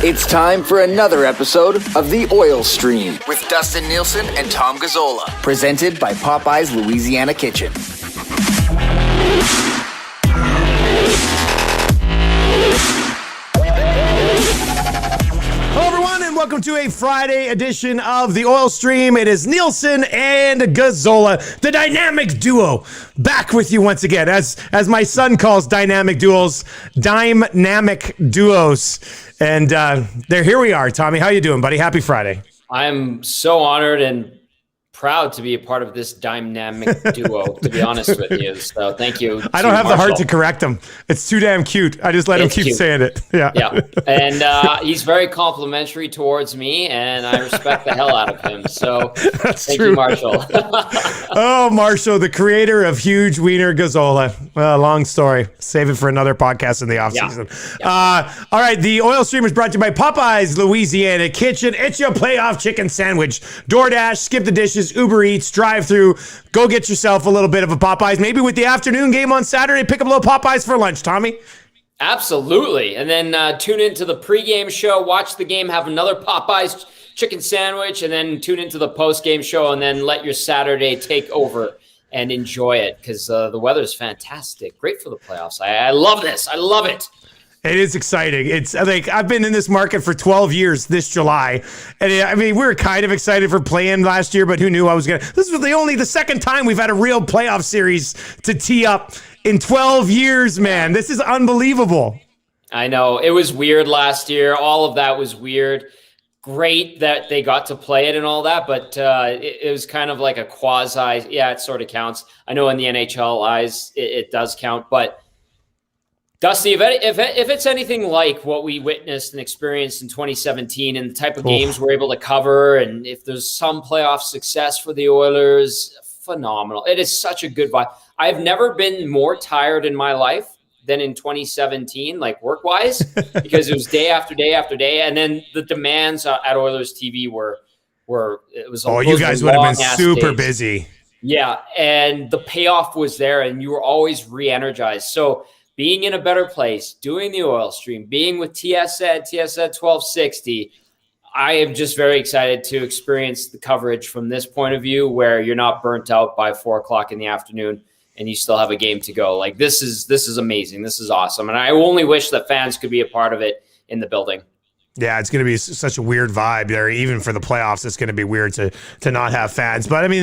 It's time for another episode of The Oil Stream with Dustin Nielson and Tom Gazzola, presented by Popeye's Louisiana Kitchen. Hello, everyone, and welcome to a Friday edition of The Oil Stream. It is Nielson and Gazzola, the dynamic duo, back with you once again. As my son calls dynamic duos, dynamic duos. And here we are. Tommy, how you doing, buddy? Happy Friday. I'm so honored and proud to be a part of this dynamic duo, to be honest with you. So thank you. I don't have the heart to correct him. It's too damn cute. I just let him keep saying it. Yeah. And he's very complimentary towards me, and I respect the hell out of him. So thank you, Marshall. Oh, Marshall, the creator of Huge Wiener Gazzola. Long story. Save it for another podcast in the offseason. All right. The Oil Stream is brought to you by Popeye's Louisiana Kitchen. It's your playoff chicken sandwich. DoorDash, skip the dishes, Uber Eats, drive-through. Go get yourself a little bit of a Popeyes. Maybe with the afternoon game on Saturday, pick up a little Popeyes for lunch, Tommy. Absolutely. And then tune into the pregame show, watch the game, have another Popeyes chicken sandwich, and then tune into the postgame show, and then let your Saturday take over and enjoy it, because the weather is fantastic. Great for the playoffs. I love this. I love it. It is exciting. It's like I've been in this market for 12 years this July. And I mean, we were kind of excited for play-in last year, but who knew I was going to. This was the second time we've had a real playoff series to tee up in 12 years, man. This is unbelievable. I know. It was weird last year. All of that was weird. Great that they got to play it and all that, but it was kind of like a quasi. Yeah, it sort of counts. I know in the NHL eyes, it does count, but Dusty, if it's anything like what we witnessed and experienced in 2017 and the type of games we're able to cover, and if there's some playoff success for the Oilers, phenomenal. It is such a good vibe. I've never been more tired in my life than in 2017, like work-wise, because it was day after day after day, and then the demands at Oilers TV were it was. You guys would have been super busy. Yeah, and the payoff was there, and you were always re-energized. So being in a better place, doing the Oil Stream, being with TSN 1260, I am just very excited to experience the coverage from this point of view, where you're not burnt out by 4:00 in the afternoon and you still have a game to go. Like, this is amazing. This is awesome. And I only wish that fans could be a part of it in the building. Yeah, it's going to be such a weird vibe there. Even for the playoffs, it's going to be weird to not have fans. But I mean,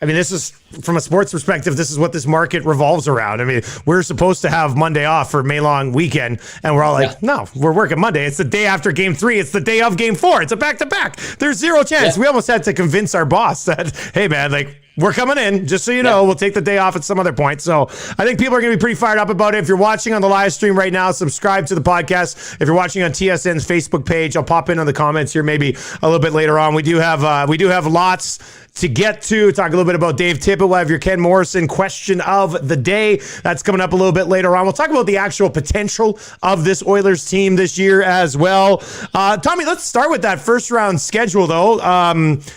this is, from a sports perspective, this is what this market revolves around. I mean, we're supposed to have Monday off for May-long weekend, and we're all like, no, we're working Monday. It's the day after Game 3. It's the day of Game 4. It's a back-to-back. There's zero chance. We almost had to convince our boss that, hey, man, like, we're coming in, just so you know. We'll take the day off at some other point. So I think people are going to be pretty fired up about it. If you're watching on the live stream right now, subscribe to the podcast. If you're watching on TSN's Facebook page, I'll pop in on the comments here maybe a little bit later on. We do have lots to get to. Talk a little bit about Dave Tippett. We'll have your Ken Morrison question of the day. That's coming up a little bit later on. We'll talk about the actual potential of this Oilers team this year as well. Tommy, let's start with that first round schedule, though.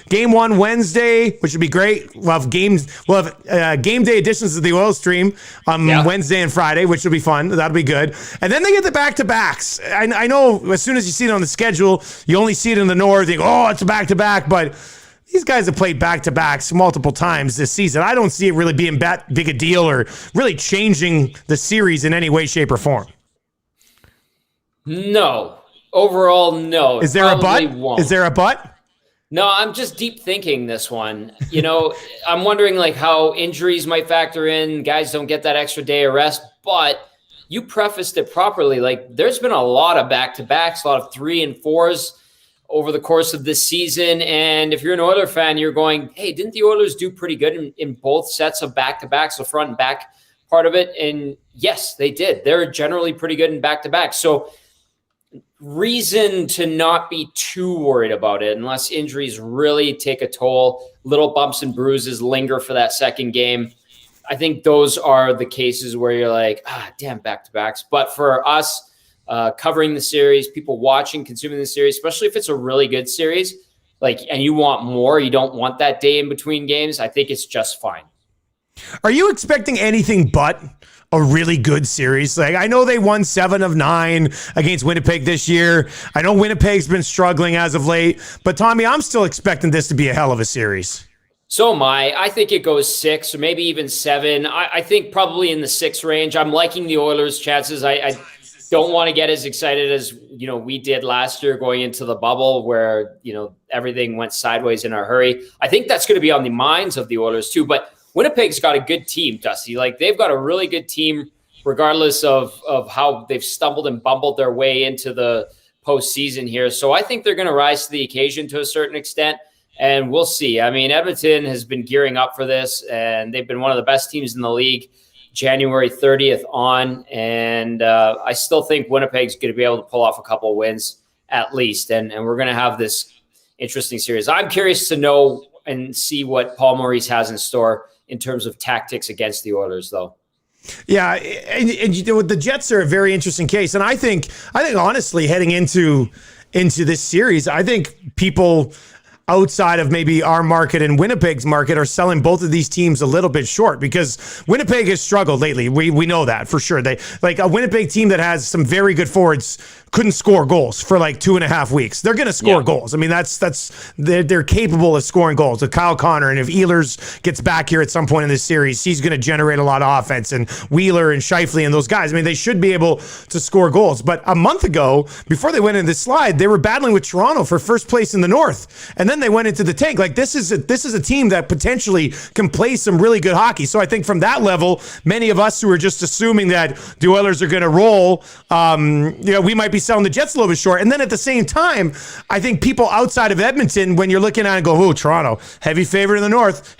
Game 1 Wednesday, which would be great. We'll have game day editions of the Oil Stream on Wednesday and Friday, which will be fun. That'll be good. And then they get the back-to-backs. I know as soon as you see it on the schedule, you only see it in the North. You go, oh, it's a back-to-back, but these guys have played back-to-backs multiple times this season. I don't see it really being that big a deal or really changing the series in any way, shape, or form. No. Overall, no. Is there a but? Is there a but? No, I'm just deep thinking this one. You know, I'm wondering like how injuries might factor in. Guys don't get that extra day of rest, but you prefaced it properly. Like, there's been a lot of back-to-backs, a lot of 3 and 4s over the course of this season. And if you're an Oiler fan, you're going, hey, didn't the Oilers do pretty good in both sets of back-to-backs, the front and back part of it? And yes, they did. They're generally pretty good in back-to-back. So reason to not be too worried about it unless injuries really take a toll. Little bumps and bruises linger for that second game. I think those are the cases where you're like, damn, back-to-backs. But for us, covering the series, people watching, consuming the series, especially if it's a really good series, and you want more, you don't want that day in between games, I think it's just fine. Are you expecting anything but a really good series. Like, I know they won 7 of 9 against Winnipeg this year. I know Winnipeg's been struggling as of late, but Tommy, I'm still expecting this to be a hell of a series. So am I. I think it goes 6 or maybe even 7. I think probably in the 6 range. I'm liking the Oilers' chances. I don't want to get as excited as, we did last year going into the bubble where, everything went sideways in a hurry. I think that's going to be on the minds of the Oilers too. But Winnipeg's got a good team, Dusty. Like, they've got a really good team regardless of how they've stumbled and bumbled their way into the postseason here. So I think they're going to rise to the occasion to a certain extent. And we'll see. I mean, Edmonton has been gearing up for this, and they've been one of the best teams in the league January 30th on. And I still think Winnipeg's going to be able to pull off a couple of wins at least. And we're going to have this interesting series. I'm curious to know and see what Paul Maurice has in store in terms of tactics against the Oilers, though. Yeah, and the Jets are a very interesting case. And I think honestly, heading into this series, I think people outside of maybe our market and Winnipeg's market are selling both of these teams a little bit short because Winnipeg has struggled lately. We know that for sure. They, like, a Winnipeg team that has some very good forwards couldn't score goals for like 2.5 weeks. They're going to score goals. I mean, they're capable of scoring goals. With Kyle Connor, and if Ehlers gets back here at some point in this series, he's going to generate a lot of offense, and Wheeler and Scheifele and those guys. I mean, they should be able to score goals. But a month ago, before they went into this slide, they were battling with Toronto for first place in the North, and then they went into the tank. Like, this is a team that potentially can play some really good hockey. So I think from that level, many of us who are just assuming that the Oilers are going to roll, we might be selling the Jets a little bit short. And then at the same time, I think people outside of Edmonton, when you're looking at it and go, Toronto, heavy favorite in the North,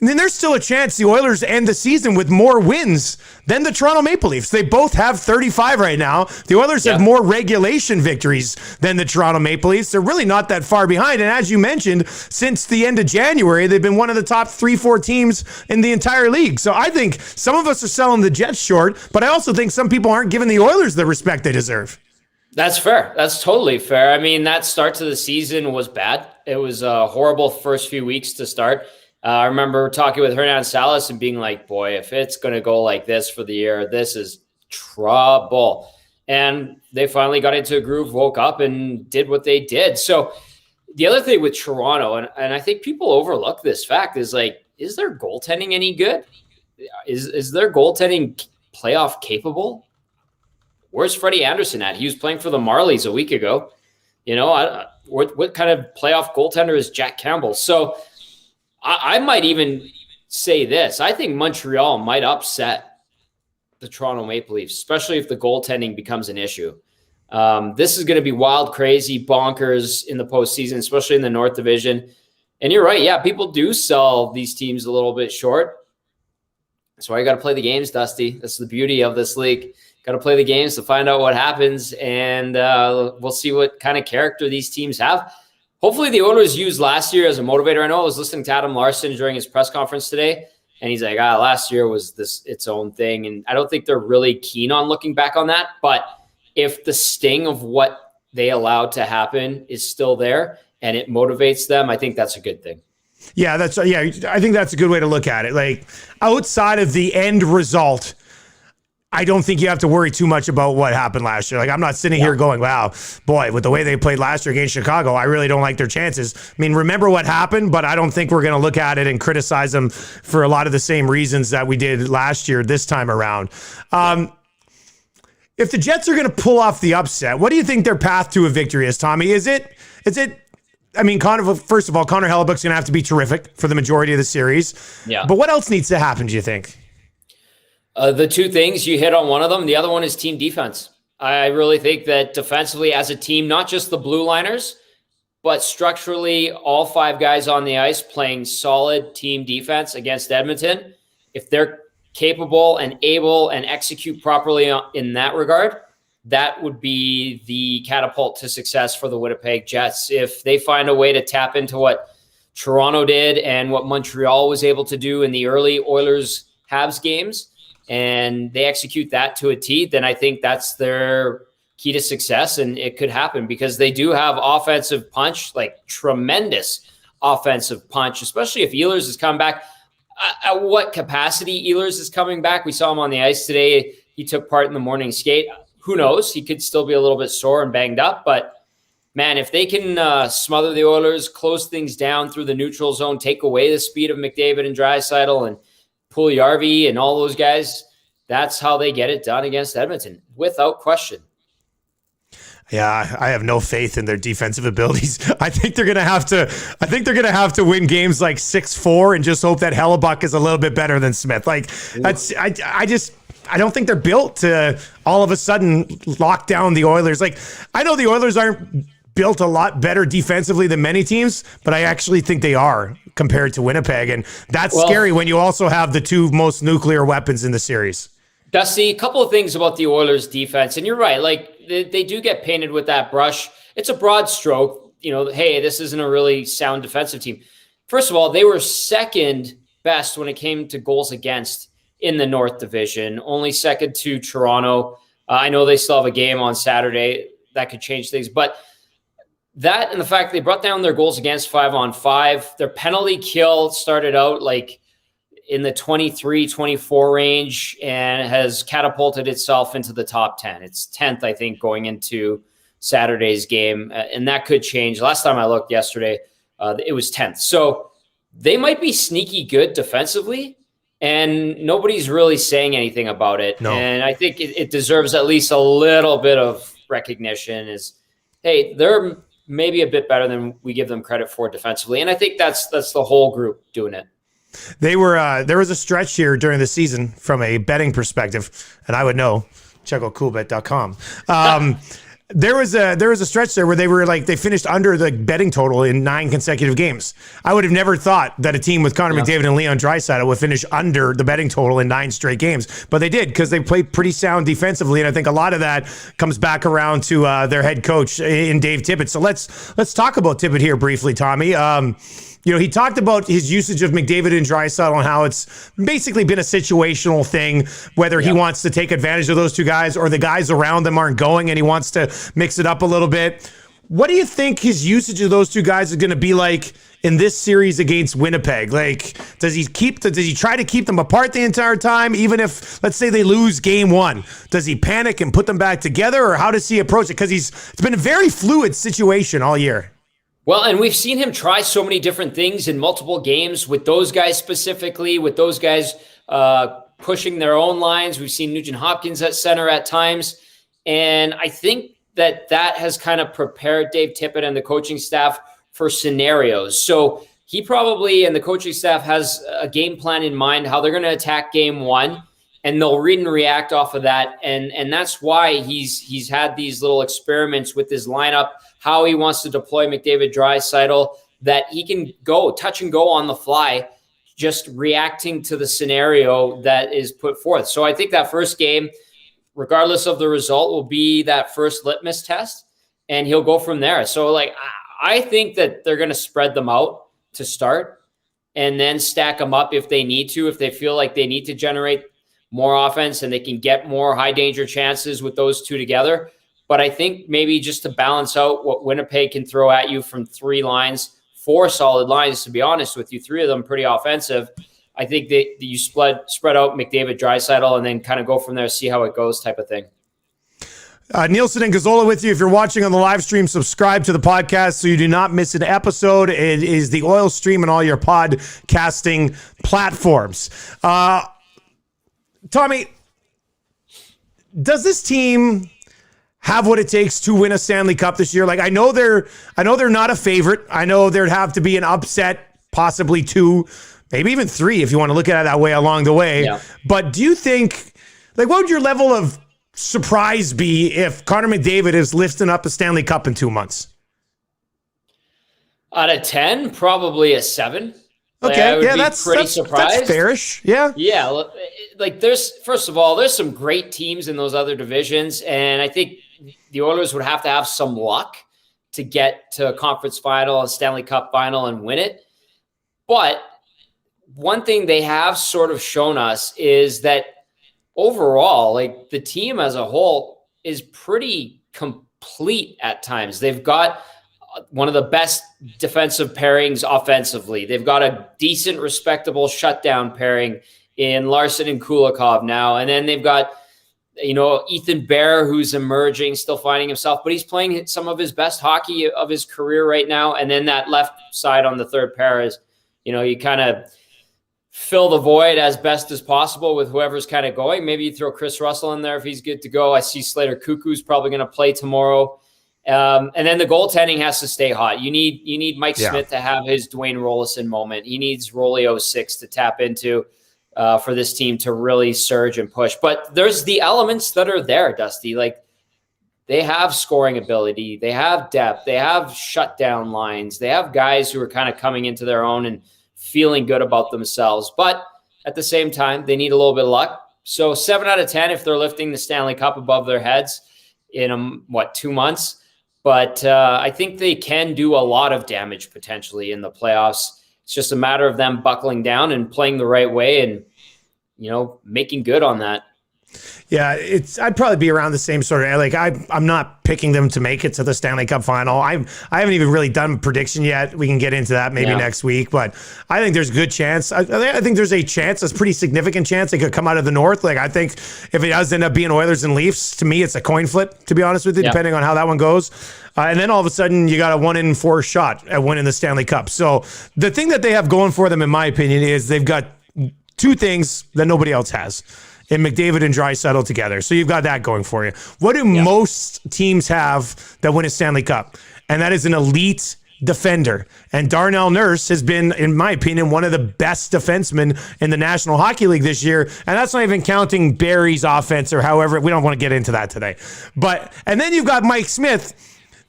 and then there's still a chance the Oilers end the season with more wins than the Toronto Maple Leafs. They both have 35 right now. The Oilers have more regulation victories than the Toronto Maple Leafs. They're really not that far behind. And as you mentioned, since the end of January, they've been one of the top 3-4 teams in the entire league. So I think some of us are selling the Jets short, but I also think some people aren't giving the Oilers the respect they deserve. That's fair. That's totally fair. I mean, that start to the season was bad. It was a horrible first few weeks to start. I remember talking with Hernan Salas and being like, boy, if it's going to go like this for the year, this is trouble. And they finally got into a groove, woke up, and did what they did. So the other thing with Toronto, and I think people overlook this fact, is like, is their goaltending any good? Is their goaltending playoff capable? Where's Freddie Anderson at? He was playing for the Marlies a week ago. What kind of playoff goaltender is Jack Campbell? So I might even say this. I think Montreal might upset the Toronto Maple Leafs, especially if the goaltending becomes an issue. This is going to be wild, crazy, bonkers in the postseason, especially in the North Division. And you're right. Yeah, people do sell these teams a little bit short. That's why you got to play the games, Dusty. That's the beauty of this league. Got to play the games to find out what happens, and we'll see what kind of character these teams have. Hopefully the Oilers used last year as a motivator. I know I was listening to Adam Larson during his press conference today, and he's like, last year was its own thing. And I don't think they're really keen on looking back on that. But if the sting of what they allowed to happen is still there and it motivates them, I think that's a good thing. Yeah, I think that's a good way to look at it. Like, outside of the end result, I don't think you have to worry too much about what happened last year. Like, I'm not sitting here going, wow, boy, with the way they played last year against Chicago, I really don't like their chances. I mean, remember what happened, but I don't think we're going to look at it and criticize them for a lot of the same reasons that we did last year this time around. If the Jets are going to pull off the upset, what do you think their path to a victory is, Tommy? Is it? I mean, first of all, Connor Hellebuck's going to have to be terrific for the majority of the series. Yeah. But what else needs to happen, do you think? The two things, you hit on one of them. The other one is team defense. I really think that defensively as a team, not just the blue liners, but structurally all 5 guys on the ice playing solid team defense against Edmonton. If they're capable and able and execute properly in that regard, that would be the catapult to success for the Winnipeg Jets. If they find a way to tap into what Toronto did and what Montreal was able to do in the early Oilers-Habs games, and they execute that to a T, then I think that's their key to success, and it could happen because they do have offensive punch, like tremendous offensive punch, especially if Ehlers has come back. at what capacity Ehlers is coming back. We saw him on the ice today. He took part in the morning skate. Who knows? He could still be a little bit sore and banged up, but man, if they can smother the Oilers, close things down through the neutral zone, take away the speed of McDavid and Draisaitl and Puljujarvi and all those guys, that's how they get it done against Edmonton, without question. Yeah, I have no faith in their defensive abilities. I think they're gonna have to win games like 6-4 and just hope that Hellebuck is a little bit better than Smith. Like that's I don't think they're built to all of a sudden lock down the Oilers. Like I know the Oilers aren't built a lot better defensively than many teams, but I actually think they are compared to Winnipeg, and that's scary when you also have the two most nuclear weapons in the series. Dusty, a couple of things about the Oilers defense, and you're right. Like they do get painted with that brush. It's a broad stroke. Hey, this isn't a really sound defensive team. First of all, they were second best when it came to goals against in the North Division, only second to Toronto. I know they still have a game on Saturday that could change things, but that and the fact they brought down their goals against 5-on-5, their penalty kill started out like in the 23-24 range and has catapulted itself into the top 10. It's 10th, I think, going into Saturday's game, and that could change. Last time I looked yesterday, it was 10th. So they might be sneaky good defensively, and nobody's really saying anything about it. No. And I think it deserves at least a little bit of recognition is, hey, they're maybe a bit better than we give them credit for defensively. And I think that's the whole group doing it. They were there was a stretch here during the season from a betting perspective, and I would know, check out coolbet.com. There was a stretch there where they finished under the betting total in 9 consecutive games. I would have never thought that a team with Connor McDavid and Leon Draisaitl would finish under the betting total in 9 straight games, but they did because they played pretty sound defensively, and I think a lot of that comes back around to their head coach in Dave Tippett. So let's talk about Tippett here briefly, Tommy. He talked about his usage of McDavid and Draisaitl and how it's basically been a situational thing, whether he wants to take advantage of those two guys or the guys around them aren't going and he wants to mix it up a little bit. What do you think his usage of those two guys is going to be like in this series against Winnipeg? Like, does he try to keep them apart the entire time, even if, let's say, they lose game 1? Does he panic and put them back together, or how does he approach it? Because it's been a very fluid situation all year. Well, and we've seen him try so many different things in multiple games with those guys specifically, with those guys pushing their own lines. We've seen Nugent Hopkins at center at times. And I think that has kind of prepared Dave Tippett and the coaching staff for scenarios. So he probably, and the coaching staff, has a game plan in mind, how they're going to attack game 1, and they'll read and react off of that. And that's why he's had these little experiments with his lineup, how he wants to deploy McDavid, Draisaitl, that he can go touch and go on the fly, just reacting to the scenario that is put forth. So I think that first game, regardless of the result, will be that first litmus test, and he'll go from there. So I think that they're going to spread them out to start and then stack them up if they need to, if they feel like they need to generate more offense and they can get more high danger chances with those two together. But I think maybe just to balance out what Winnipeg can throw at you from 3 lines, 4 solid lines, to be honest with you, 3 of them pretty offensive. I think that you spread out McDavid, Draisaitl, and then kind of go from there, see how it goes type of thing. Nielson and Gazzola with you. If you're watching on the live stream, subscribe to the podcast so you do not miss an episode. It is the Oil Stream and all your podcasting platforms. Tommy, does this team have what it takes to win a Stanley Cup this year? Like, I know they're not a favorite. I know there'd have to be an upset, possibly 2, maybe even 3 if you want to look at it that way along the way. Yeah. But do you think, what would your level of surprise be if Connor McDavid is lifting up a Stanley Cup in 2 months? Out of 10, probably a 7. Okay, that's surprised. That's fairish. Yeah. Yeah, first of all, there's some great teams in those other divisions, and I think the Oilers would have to have some luck to get to a conference final, a Stanley Cup final, and win it. But one thing they have sort of shown us is that overall, the team as a whole is pretty complete at times. They've got one of the best defensive pairings offensively. They've got a decent, respectable shutdown pairing in Larson and Kulikov now. And then they've got, Ethan Bear, who's emerging, still finding himself, but he's playing some of his best hockey of his career right now. And then that left side on the third pair is, you kind of fill the void as best as possible with whoever's kind of going. Maybe you throw Chris Russell in there if he's good to go. I see Slater Cuckoo's probably going to play tomorrow. And then the goaltending has to stay hot. You need Mike Smith to have his Dwayne Rollison moment. He needs Rolly 06 to tap into for this team to really surge and push. But there's the elements that are there, Dusty. Like, they have scoring ability. They have depth. They have shutdown lines. They have guys who are kind of coming into their own and feeling good about themselves. But at the same time, they need a little bit of luck. So 7 out of 10 if they're lifting the Stanley Cup above their heads in, 2 months. But I think they can do a lot of damage potentially in the playoffs. It's just a matter of them buckling down and playing the right way and, making good on that. Yeah, I'd probably be around the same sort of, like, I'm not picking them to make it to the Stanley Cup final. I haven't even really done a prediction yet. We can get into that maybe next week, but I think there's a good chance. I think there's a pretty significant chance they could come out of the North. Like, I think if it does end up being Oilers and Leafs, to me, it's a coin flip, to be honest with you, depending on how that one goes. And then all of a sudden, you got a 1 in 4 shot at winning the Stanley Cup. So the thing that they have going for them, in my opinion, is they've got 2 things that nobody else has in McDavid and Draisaitl together. So you've got that going for you. What do most teams have that win a Stanley Cup? And that is an elite defender. And Darnell Nurse has been, in my opinion, one of the best defensemen in the National Hockey League this year. And that's not even counting Barry's offense or however. We don't want to get into that today. And then you've got Mike Smith,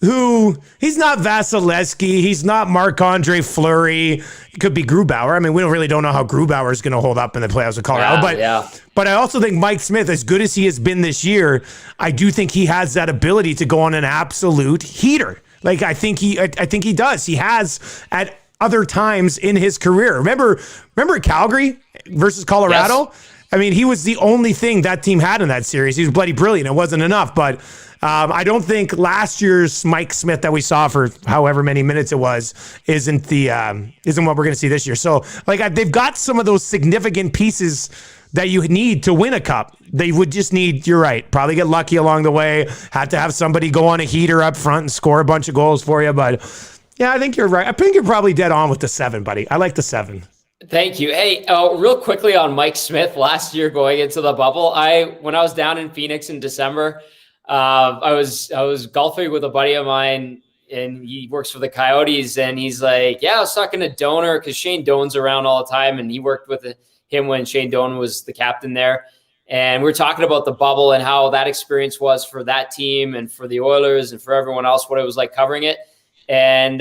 who, he's not Vasilevsky, he's not Marc-Andre Fleury. It could be Grubauer. I mean, we don't know how Grubauer is going to hold up in the playoffs of Colorado. But I also think Mike Smith, as good as he has been this year, I do think he has that ability to go on an absolute heater. Like, I think he does. He has at other times in his career. Remember Calgary versus Colorado? Yes. I mean, he was the only thing that team had in that series. He was bloody brilliant. It wasn't enough, but I don't think last year's Mike Smith that we saw for however many minutes it was isn't what we're going to see this year. So, like, they've got some of those significant pieces that you need to win a cup. They would just need, you're right, probably get lucky along the way, had to have somebody go on a heater up front and score a bunch of goals for you. But yeah, I think you're right. I think you're probably dead on with the 7, buddy. I like the 7. Thank you. Hey, real quickly on Mike Smith last year going into the bubble. When I was down in Phoenix in December, I was golfing with a buddy of mine, and he works for the Coyotes, and he's like, I was talking to Doner because Shane Doan's around all the time, and he worked with him when Shane Doan was the captain there. And we were talking about the bubble and how that experience was for that team and for the Oilers and for everyone else, what it was like covering it. And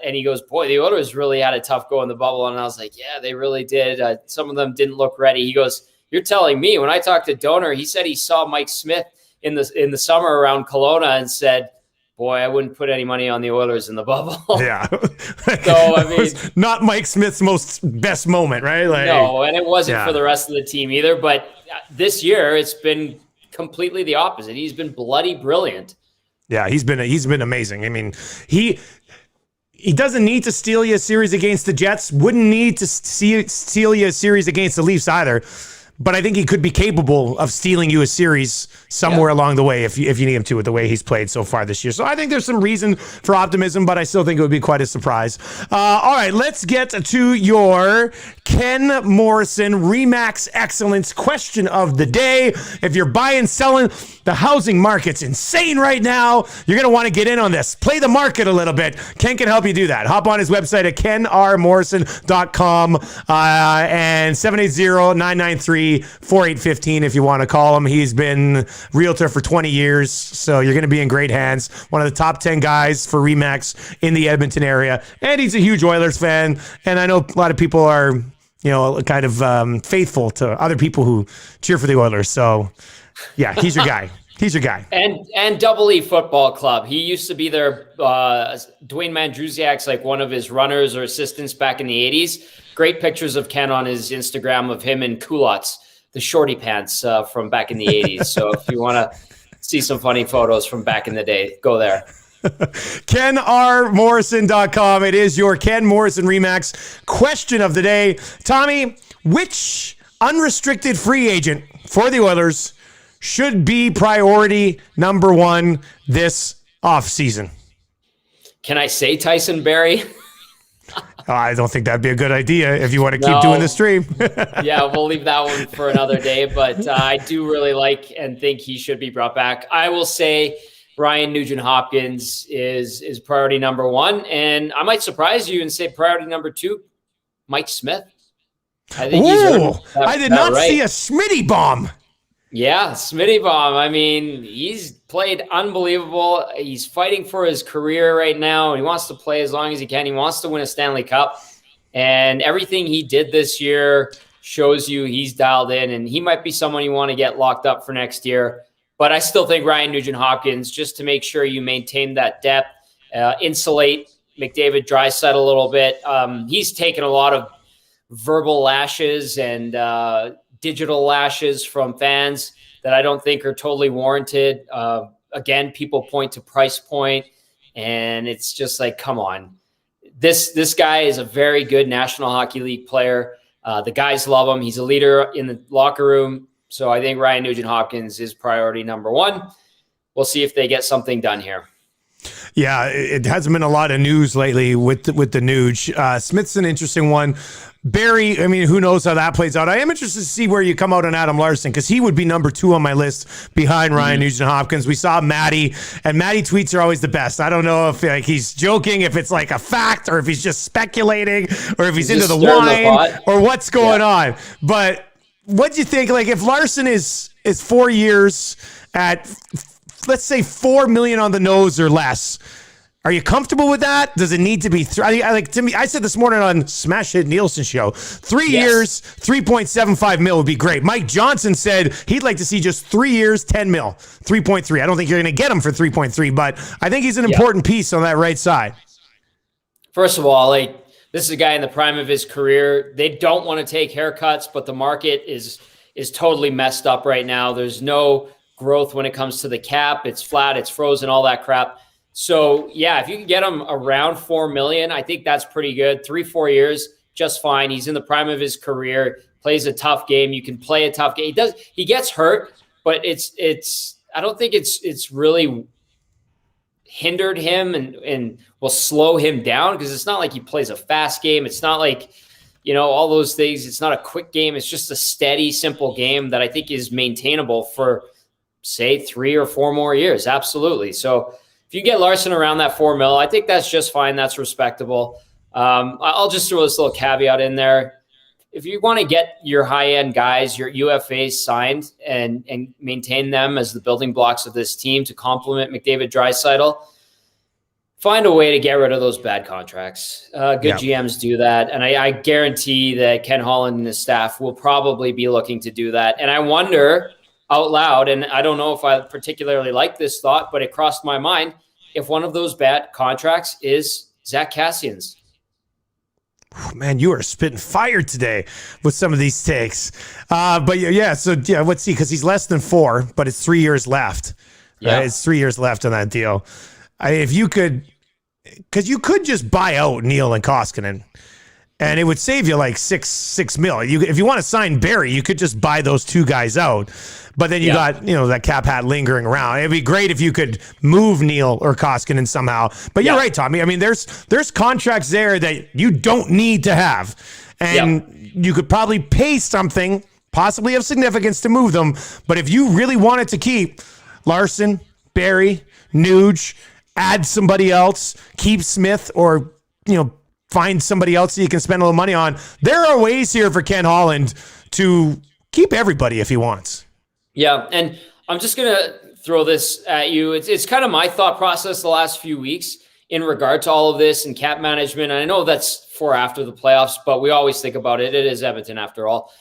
he goes, boy, the Oilers really had a tough go in the bubble. And I was like, yeah, they really did. Some of them didn't look ready. He goes, you're telling me. When I talked to Doner, he said he saw Mike Smith in the summer around Kelowna and said, boy, I wouldn't put any money on the Oilers in the bubble. Yeah. So, I mean, not Mike Smith's best moment, right? Like, no, and it wasn't for the rest of the team either. But this year, it's been completely the opposite. He's been bloody brilliant. Yeah, he's been amazing. I mean, he doesn't need to steal you a series against the Jets. Wouldn't need to steal you a series against the Leafs either. But I think he could be capable of stealing you a series somewhere along the way if you need him to, with the way he's played so far this year. So I think there's some reason for optimism, but I still think it would be quite a surprise. All right, let's get to your Ken Morrison Remax Excellence question of the day. If you're buying, selling, the housing market's insane right now. You're going to want to get in on this. Play the market a little bit. Ken can help you do that. Hop on his website at kenrmorrison.com and 780-993-4815 if you want to call him. He's been realtor for 20 years, so you're going to be in great hands. One of the top 10 guys for Remax in the Edmonton area, and he's a huge Oilers fan, and I know a lot of people are, kind of faithful to other people who cheer for the Oilers, so yeah, he's your guy. He's your guy. And Double E Football Club. He used to be their Dwayne Mandrusiak's like one of his runners or assistants back in the 80s. Great pictures of Ken on his Instagram of him in culottes, the shorty pants from back in the 80s. So if you want to see some funny photos from back in the day, go there. KenRMorrison.com. It is your Ken Morrison Remax question of the day. Tommy, which unrestricted free agent for the Oilers should be priority number one this offseason? Can I say Tyson Barrie? I don't think that'd be a good idea if you want to keep doing the stream. Yeah, we'll leave that one for another day. But I do really like and think he should be brought back. I will say Ryan Nugent-Hopkins is priority number one. And I might surprise you and say priority number two, Mike Smith. I think I did not see a Smitty bomb. Yeah, Smitty bomb. I mean, he's played unbelievable. He's fighting for his career right now. He wants to play as long as he can. He wants to win a Stanley Cup. And everything he did this year shows you he's dialed in. And he might be someone you want to get locked up for next year. But I still think Ryan Nugent-Hopkins, just to make sure you maintain that depth, insulate McDavid Draisaitl a little bit. He's taken a lot of verbal lashes and digital lashes from fans that I don't think are totally warranted. Again, people point to price point, and it's just like, come on. This guy is a very good National Hockey League player. The guys love him. He's a leader in the locker room. So I think Ryan Nugent-Hopkins is priority number one. We'll see if they get something done here. Yeah, it hasn't been a lot of news lately with the Nuge. Smith's an interesting one. Barrie, I mean, who knows how that plays out. I am interested to see where you come out on Adam Larsson, because he would be number two on my list behind Ryan Nugent-Hopkins. We saw Matty, and Matty tweets are always the best. I don't know if he's joking, if it's like a fact, or if he's just speculating, or if he's into the wine, or what's going on. But what do you think? Like, if Larsson is 4 years at, let's say, $4 million on the nose or less, are you comfortable with that? Does it need to be I said this morning on Smash Hit Nielsen show, 3 years, 3.75 mil would be great. Mike Johnson said he'd like to see just 3 years, 10 mil, 3.3. I don't think you're going to get him for 3.3, but I think he's an important piece on that right side. First of all, this is a guy in the prime of his career. They don't want to take haircuts, but the market is totally messed up right now. There's no growth when it comes to the cap. It's flat, it's frozen, all that crap. So yeah, if you can get him around $4 million, I think that's pretty good. 3-4 years, just fine. He's in the prime of his career, plays a tough game. You can play a tough game. He gets hurt, but I don't think it's really hindered him and will slow him down, because it's not like he plays a fast game. It's not like, all those things. It's not a quick game. It's just a steady, simple game that I think is maintainable for, say, 3 or 4 more years. Absolutely. So if you get Larsson around that $4 million, I think that's just fine. That's respectable. I'll just throw this little caveat in there. If you want to get your high-end guys, your UFAs signed and maintain them as the building blocks of this team to complement McDavid Draisaitl, find a way to get rid of those bad contracts. GMs do that. And I guarantee that Ken Holland and his staff will probably be looking to do that. And I wonder out loud, and I don't know if I particularly like this thought, but it crossed my mind, if one of those bad contracts is Zach Kassian's. Man, you are spitting fire today with some of these takes. But let's see, because he's less than 4, but it's 3 years left. Yeah. It's 3 years left on that deal. If you could, because you could just buy out Neil and Koskinen, and it would save you like $6 million. If you want to sign Barrie, you could just buy those two guys out. But then you got, that cap hat lingering around. It'd be great if you could move Neil or Koskinen somehow. But you're right, Tommy. I mean, there's contracts there that you don't need to have. And you could probably pay something, possibly of significance, to move them. But if you really wanted to keep Larsson, Barrie, Nuge, add somebody else, keep Smith, or, find somebody else that you can spend a little money on, there are ways here for Ken Holland to keep everybody if he wants. Yeah, and I'm just going to throw this at you. It's kind of my thought process the last few weeks in regard to all of this and cap management. And I know that's for after the playoffs, but we always think about it. It is Edmonton after all.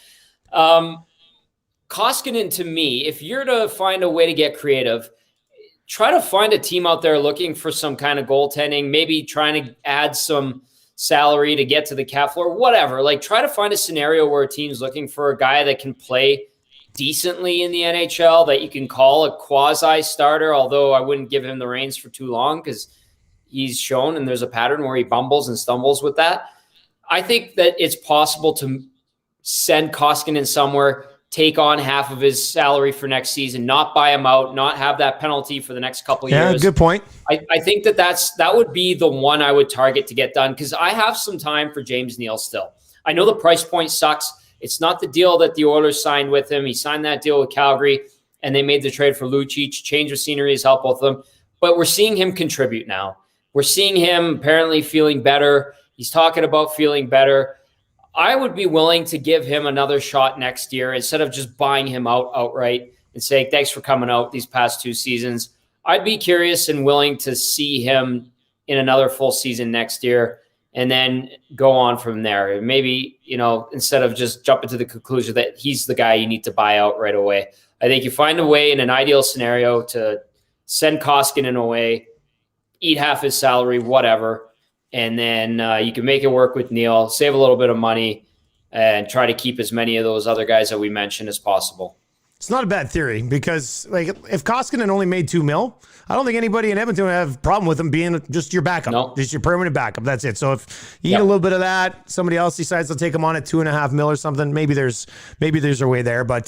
Koskinen, to me, if you're to find a way to get creative, try to find a team out there looking for some kind of goaltending, maybe trying to add some salary to get to the cap floor, whatever. Try to find a scenario where a team's looking for a guy that can play decently in the NHL that you can call a quasi starter, although I wouldn't give him the reins for too long because he's shown, and there's a pattern where he bumbles and stumbles with that. I think that it's possible to send Koskinen somewhere, take on half of his salary for next season, not buy him out, not have that penalty for the next couple of years. Yeah, good point. I think that would be the one I would target to get done, because I have some time for James Neal still. I know the price point sucks. It's not the deal that the Oilers signed with him. He signed that deal with Calgary, and they made the trade for Lucic. Change of scenery has helped both of them. But we're seeing him contribute now. We're seeing him apparently feeling better. He's talking about feeling better. I would be willing to give him another shot next year instead of just buying him out outright and saying, thanks for coming out these past 2 seasons. I'd be curious and willing to see him in another full season next year and then go on from there. Maybe, instead of just jumping to the conclusion that he's the guy you need to buy out right away. I think you find a way in an ideal scenario to send Koskinen away, eat half his salary, whatever. And then you can make it work with Neal, save a little bit of money, and try to keep as many of those other guys that we mentioned as possible. It's not a bad theory because, if Koskinen only made $2 million, I don't think anybody in Edmonton would have a problem with him being just your backup, just your permanent backup. That's it. So if you eat a little bit of that, somebody else decides to take him on at $2.5 million or something, maybe there's a way there. But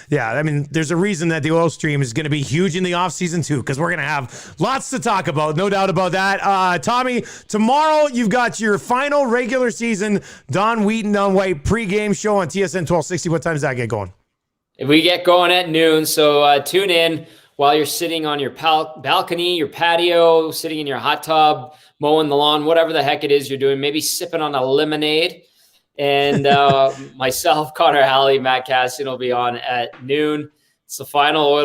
there's a reason that the oil stream is going to be huge in the offseason too, because we're going to have lots to talk about, no doubt about that. Tommy, tomorrow you've got your final regular season Don Wheaton on White pregame show on TSN 1260. What time does that get going? We get going at noon, so tune in while you're sitting on your balcony, your patio, sitting in your hot tub, mowing the lawn, whatever the heck it is you're doing, maybe sipping on a lemonade. And myself, Connor Halley, Matt Cassian will be on at noon. It's the final